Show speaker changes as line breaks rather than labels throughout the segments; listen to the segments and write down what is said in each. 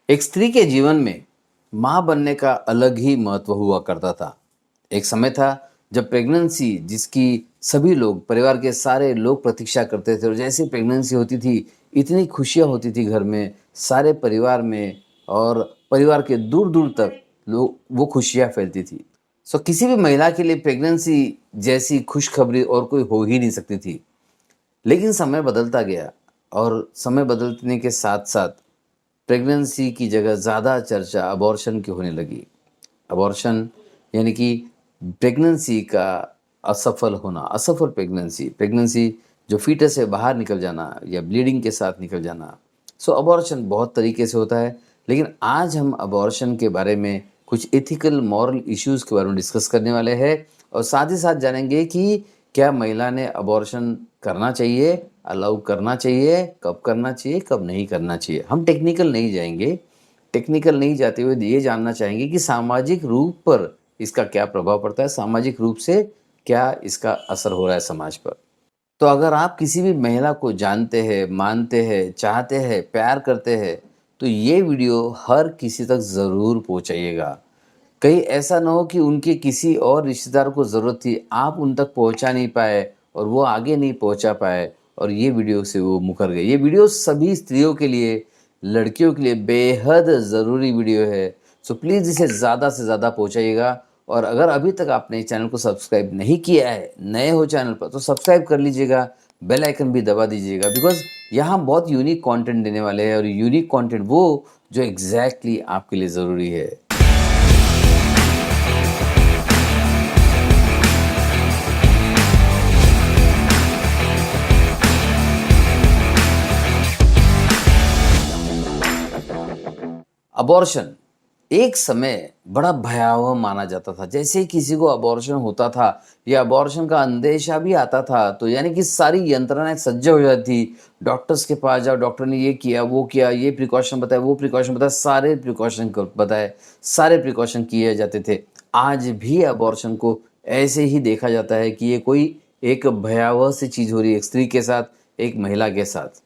एक स्त्री के जीवन में माँ बनने का अलग ही महत्व हुआ करता था। एक समय था जब प्रेगनेंसी जिसकी सभी लोग, परिवार के सारे लोग प्रतीक्षा करते थे और जैसे प्रेगनेंसी होती थी, इतनी खुशियाँ होती थी घर में, सारे परिवार में और परिवार के दूर-दूर तक लोग वो खुशियाँ फैलती थी। सो किसी भी महिला के लिए प्रेगनेंसी जैसी खुशखबरी और कोई हो ही नहीं सकती थी। लेकिन समय बदलता गया और समय बदलने के साथ-साथ प्रेगनेंसी की जगह ज़्यादा चर्चा अबॉर्शन की होने लगी। अबॉर्शन यानी कि प्रेगनेंसी का असफल होना, असफल प्रेगनेंसी, प्रेगनेंसी जो फ़ीटस से बाहर निकल जाना या ब्लीडिंग के साथ निकल जाना। सो अबॉर्शन बहुत तरीके से होता है, लेकिन आज हम अबॉर्शन के बारे में कुछ एथिकल, मॉरल इश्यूज़ के बारे में डिस्कस करने वाले हैं और साथ ही साथ जानेंगे कि क्या महिला ने अबॉर्शन करना चाहिए, अलाउ करना चाहिए, कब करना चाहिए, कब नहीं करना चाहिए। हम टेक्निकल नहीं जाएँगे, टेक्निकल नहीं जाते हुए ये जानना चाहेंगे कि सामाजिक रूप पर इसका क्या प्रभाव पड़ता है, सामाजिक रूप से क्या इसका असर हो रहा है समाज पर। तो अगर आप किसी भी महिला को जानते हैं, मानते हैं, चाहते हैं, प्यार करते हैं, तो ये वीडियो हर किसी तक ज़रूर पहुँचाइएगा। कहीं ऐसा ना हो कि उनके किसी और रिश्तेदार को ज़रूरत थी, आप उन तक पहुँचा नहीं पाए और वो आगे नहीं पहुँचा पाए और ये वीडियो से वो मुकर गए। ये वीडियो सभी स्त्रियों के लिए, लड़कियों के लिए बेहद ज़रूरी वीडियो है। सो प्लीज़ इसे ज़्यादा से ज़्यादा पहुँचाइएगा और अगर अभी तक आपने चैनल को सब्सक्राइब नहीं किया है, नए हो चैनल पर, तो सब्सक्राइब कर लीजिएगा, बेल आइकन भी दबा दीजिएगा बिकॉज़ यहाँ बहुत यूनिक कंटेंट देने वाले हैं और यूनिक कंटेंट वो जो एग्ज़ैक्टली आपके लिए ज़रूरी है। अबॉर्शन एक समय बड़ा भयावह माना जाता था। जैसे ही किसी को अबॉर्शन होता था या अबॉर्शन का अंदेशा भी आता था, तो यानी कि सारी यंत्रणाएँ सज्ज हो जाती थी। डॉक्टर्स के पास जाओ, डॉक्टर ने ये किया, वो किया, ये प्रिकॉशन बताया, वो प्रिकॉशन बताया, सारे प्रिकॉशन क बताए, सारे प्रिकॉशन किए जाते थे। आज भी अबॉर्शन को ऐसे ही देखा जाता है कि ये कोई एक भयावह सी चीज़ हो रही है एक स्त्री के साथ, एक महिला के साथ।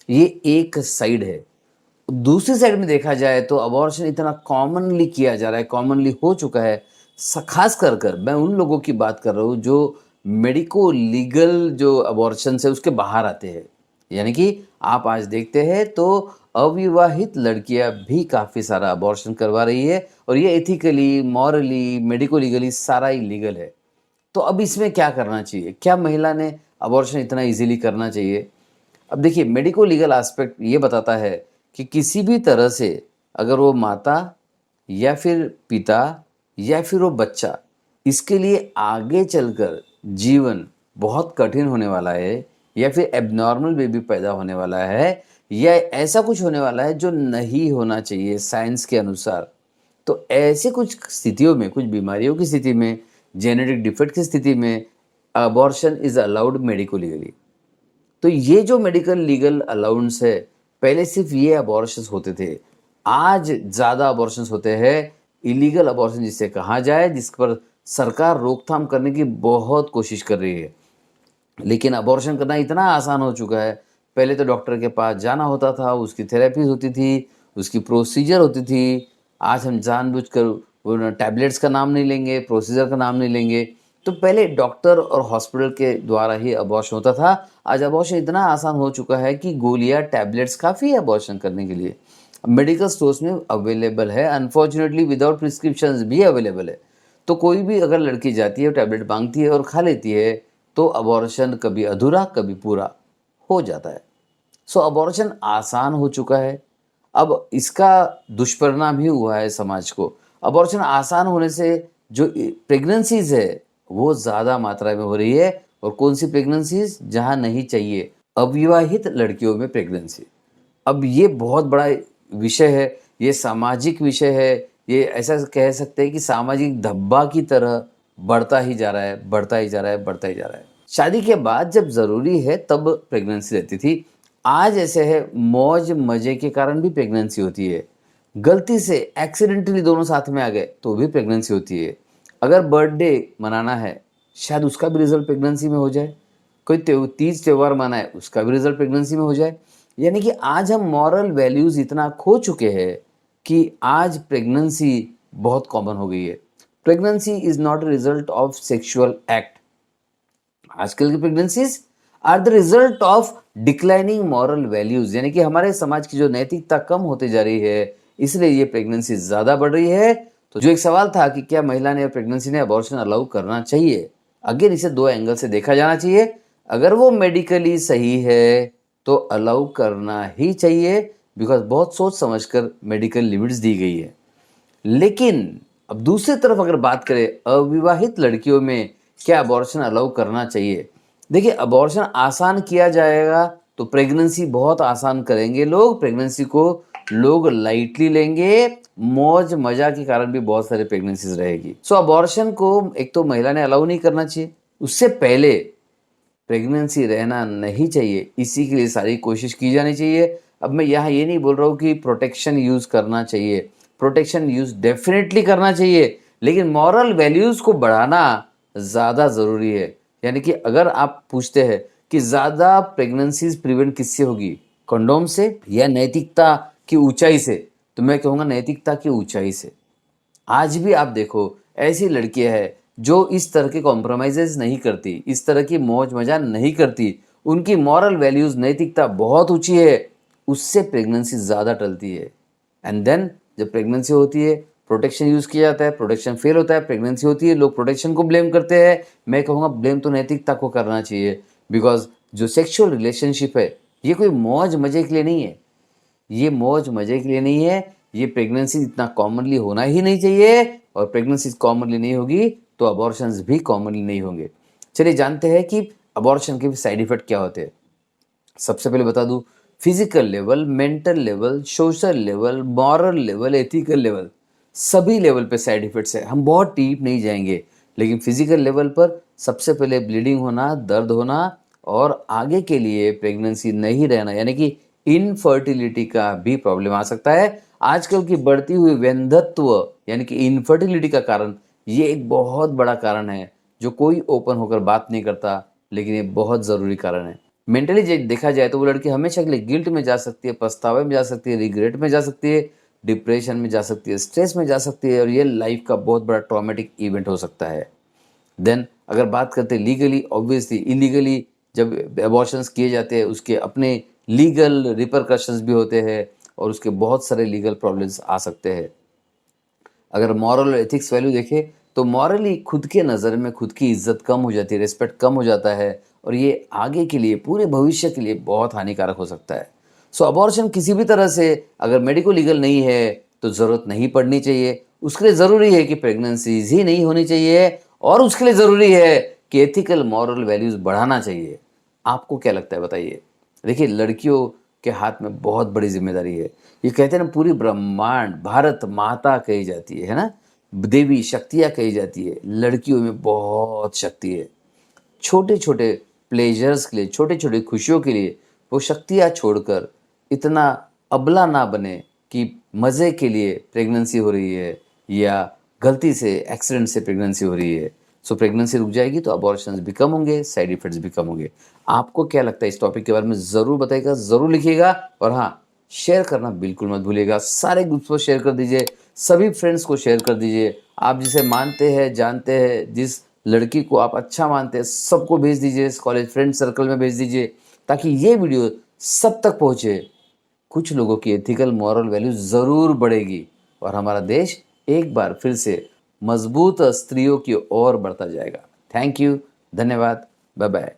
ये एक साइड है। दूसरी साइड में देखा जाए तो अबॉर्शन इतना कॉमनली किया जा रहा है, कॉमनली हो चुका है। खास कर मैं उन लोगों की बात कर रहा हूँ जो मेडिको लीगल जो अबॉर्शन है उसके बाहर आते हैं। यानी कि आप आज देखते हैं तो अविवाहित लड़कियां भी काफ़ी सारा अबॉर्शन करवा रही है और ये एथिकली, मॉरली, मेडिको लीगली सारा ही लीगल है। तो अब इसमें क्या करना चाहिए? क्या महिला ने अबॉर्शन इतना ईज़िली करना चाहिए? अब देखिए मेडिको लीगल एस्पेक्ट ये बताता है कि किसी भी तरह से अगर वो माता या फिर पिता या फिर वो बच्चा, इसके लिए आगे चलकर जीवन बहुत कठिन होने वाला है या फिर एब्नॉर्मल बेबी पैदा होने वाला है या ऐसा कुछ होने वाला है जो नहीं होना चाहिए साइंस के अनुसार। तो ऐसे कुछ स्थितियों में, कुछ बीमारियों की स्थिति में, जेनेटिक डिफेक्ट की स्थिति में abortion is allowed medico legally. तो ये जो मेडिकल लीगल अलाउंस है, पहले सिर्फ ये अबॉर्शंस होते थे। आज ज़्यादा अबॉर्शंस होते हैं, इलीगल अबॉर्शन जिसे कहा जाए, जिस पर सरकार रोकथाम करने की बहुत कोशिश कर रही है। लेकिन अबॉर्शन करना इतना आसान हो चुका है, पहले तो डॉक्टर के पास जाना होता था, उसकी थेरेपीज़ होती थी, उसकी प्रोसीजर होती थी। आज हम जानबूझकर वो ना टैबलेट्स का नाम नहीं लेंगे, प्रोसीजर का नाम नहीं लेंगे। तो पहले डॉक्टर और हॉस्पिटल के द्वारा ही अबॉर्शन होता था। आज अबॉर्शन इतना आसान हो चुका है कि गोलियाँ, टैबलेट्स काफ़ी है अबॉर्शन करने के लिए। मेडिकल स्टोर्स में अवेलेबल है, अनफॉर्चुनेटली विदाउट प्रिस्क्रिप्शंस भी अवेलेबल है। तो कोई भी अगर लड़की जाती है, टैबलेट माँगती है और खा लेती है, तो अबॉर्शन कभी अधूरा, कभी पूरा हो जाता है। सो अबॉर्शन आसान हो चुका है। अब इसका दुष्परिणाम ही हुआ है समाज को। अबॉर्शन आसान होने से जो प्रेग्नेंसीज़ है, वो ज़्यादा मात्रा में हो रही है और कौन-सी प्रेग्नेंसीज़? जहाँ नहीं चाहिए, अविवाहित लड़कियों में प्रेग्नेंसी। अब ये बहुत बड़ा विषय है, ये सामाजिक विषय है, ये ऐसा कह सकते हैं कि सामाजिक धब्बा की तरह बढ़ता ही जा रहा है, बढ़ता ही जा रहा है, बढ़ता ही जा रहा है। शादी के बाद जब ज़रूरी है तब प्रेगनेंसी रहती थी। आज ऐसे है मौज-मज़े के कारण भी प्रेगनेंसी होती है। गलती से एक्सीडेंटली दोनों साथ में आ गए तो भी प्रेगनेंसी होती है। अगर बर्थडे मनाना है, शायद उसका भी रिज़ल्ट प्रेगनेंसी में हो जाए। कोई तीज त्योहार मनाए, उसका भी रिज़ल्ट प्रेगनेंसी में हो जाए। यानी कि आज हम मॉरल वैल्यूज़ इतना खो चुके हैं कि आज प्रेगनेंसी बहुत कॉमन हो गई है। Pregnancy is not a result of sexual act. आजकल की pregnancies are the result of declining moral values, यानी कि हमारे समाज की जो नैतिकता कम होती जा रही है, इसलिए ये प्रेगनेंसी ज्यादा बढ़ रही है। तो जो एक सवाल था कि क्या महिला ने प्रेगनेंसी ने अबॉर्शन अलाउ करना चाहिए, अगेन इसे दो एंगल से देखा जाना चाहिए। अगर वो मेडिकली सही है तो अलाउ करना ही चाहिए, बिकॉज बहुत सोच समझकर मेडिकल लिमिट्स दी गई है। लेकिन अब दूसरी तरफ अगर बात करें अविवाहित लड़कियों में क्या अबॉर्शन अलाउ करना चाहिए, देखिए अबॉर्शन आसान किया जाएगा तो प्रेगनेंसी बहुत आसान करेंगे लोग, प्रेगनेंसी को लोग लाइटली लेंगे, मौज मजा के कारण भी बहुत सारे प्रेगनेंसीज रहेगी। सो अबॉर्शन को एक तो महिला ने अलाउ नहीं करना चाहिए, उससे पहले प्रेगनेंसी रहना नहीं चाहिए, इसी के लिए सारी कोशिश की जानी चाहिए। अब मैं यहाँ ये नहीं बोल रहा हूँ कि प्रोटेक्शन यूज करना चाहिए, प्रोटेक्शन यूज डेफिनेटली करना चाहिए, लेकिन मॉरल वैल्यूज को बढ़ाना ज़्यादा ज़रूरी है। यानी कि अगर आप पूछते हैं कि ज़्यादा प्रेगनेंसीज प्रिवेंट किससे होगी, कंडोम से या नैतिकता की ऊंचाई से, तो मैं कहूँगा नैतिकता की ऊंचाई से। आज भी आप देखो ऐसी लड़कियां हैं जो इस तरह के कॉम्प्रोमाइजेस नहीं करती, इस तरह की मौज मजा नहीं करती, उनकी मॉरल वैल्यूज नैतिकता बहुत ऊंची है, उससे प्रेगनेंसी ज़्यादा टलती है। एंड देन जब प्रेगनेंसी होती है प्रोटेक्शन यूज़ किया जाता है, प्रोटेक्शन फेल होता है, प्रेगनेंसी होती है, लोग प्रोटेक्शन को ब्लेम करते हैं। मैं कहूँगा ब्लेम तो नैतिकता को करना चाहिए, बिकॉज जो सेक्सुअल रिलेशनशिप है ये कोई मौज मजे के लिए नहीं है, ये मौज मजे के लिए नहीं है, ये प्रेगनेंसी इतना कॉमनली होना ही नहीं चाहिए, और प्रेगनेंसी कॉमनली नहीं होगी तो अबॉर्शंस भी कॉमनली नहीं होंगे। चलिए जानते हैं कि अबॉर्शन के साइड इफेक्ट क्या होते हैं। सबसे पहले बता दूं, physical level, mental level, social level, moral level, ethical level, सभी लेवल पे साइड इफेक्ट्स है। हम बहुत डीप नहीं जाएंगे, लेकिन फिजिकल लेवल पर सबसे पहले ब्लीडिंग होना, दर्द होना, और आगे के लिए प्रेगनेंसी नहीं रहना, यानी कि इनफर्टिलिटी का भी प्रॉब्लम आ सकता है। आजकल की बढ़ती हुई वैधत्व यानी कि इनफर्टिलिटी का कारण ये एक बहुत बड़ा कारण है जो कोई ओपन होकर बात नहीं करता, लेकिन ये बहुत ज़रूरी कारण है। मेंटली देखा जाए तो वो लड़की हमेशा के लिए गिल्ट में जा सकती है, पछतावे में जा सकती है, रिग्रेट में जा सकती है, डिप्रेशन में जा सकती है, स्ट्रेस में जा सकती है, और ये लाइफ का बहुत बड़ा ट्रॉमेटिक इवेंट हो सकता है। देन अगर बात करते हैं लीगली, ऑब्वियसली इलीगली जब अबॉर्शंस किए जाते हैं उसके अपने लीगल रिपरकशंस भी होते हैं, और उसके बहुत सारे लीगल प्रॉब्लम्स आ सकते हैं। अगर मॉरल और एथिक्स वैल्यू देखें तो मॉरली खुद के नज़र में खुद की इज्जत कम हो जाती है, रिस्पेक्ट कम हो जाता है, और ये आगे के लिए पूरे भविष्य के लिए बहुत हानिकारक हो सकता है। सो अबॉर्शन किसी भी तरह से अगर मेडिको लीगल नहीं है तो ज़रूरत नहीं पड़नी चाहिए। उसके लिए ज़रूरी है कि प्रेगनेंसीज ही नहीं होनी चाहिए, और उसके लिए ज़रूरी है कि एथिकल मॉरल वैल्यूज़ बढ़ाना चाहिए। आपको क्या लगता है बताइए। देखिए लड़कियों के हाथ में बहुत बड़ी जिम्मेदारी है। ये कहते हैं ना, पूरी ब्रह्मांड भारत माता कही जाती है ना, देवी शक्तियाँ कही जाती है, लड़कियों में बहुत शक्ति है। छोटे छोटे प्लेजर्स के लिए, छोटे छोटे खुशियों के लिए वो शक्तियाँ छोड़कर इतना अबला ना बने कि मज़े के लिए प्रेगनेंसी हो रही है या गलती से एक्सीडेंट से प्रेगनेंसी हो रही है। सो प्रेगनेंसी रुक जाएगी तो अबॉर्शंस भी कम होंगे, साइड इफेक्ट्स भी कम होंगे। आपको क्या लगता है इस टॉपिक के बारे में ज़रूर बताइएगा, ज़रूर लिखिएगा, और हाँ शेयर करना बिल्कुल मत भूलिएगा। सारे ग्रुप्स को शेयर कर दीजिए, सभी फ्रेंड्स को शेयर कर दीजिए। आप जिसे मानते हैं, जानते हैं, जिस लड़की को आप अच्छा मानते हैं, सबको भेज दीजिए, कॉलेज फ्रेंड सर्कल में भेज दीजिए, ताकि ये वीडियो सब तक पहुँचे। कुछ लोगों की एथिकल मॉरल वैल्यू ज़रूर बढ़ेगी, और हमारा देश एक बार फिर से मजबूत स्त्रियों की ओर बढ़ता जाएगा। थैंक यू, धन्यवाद, बाय बाय।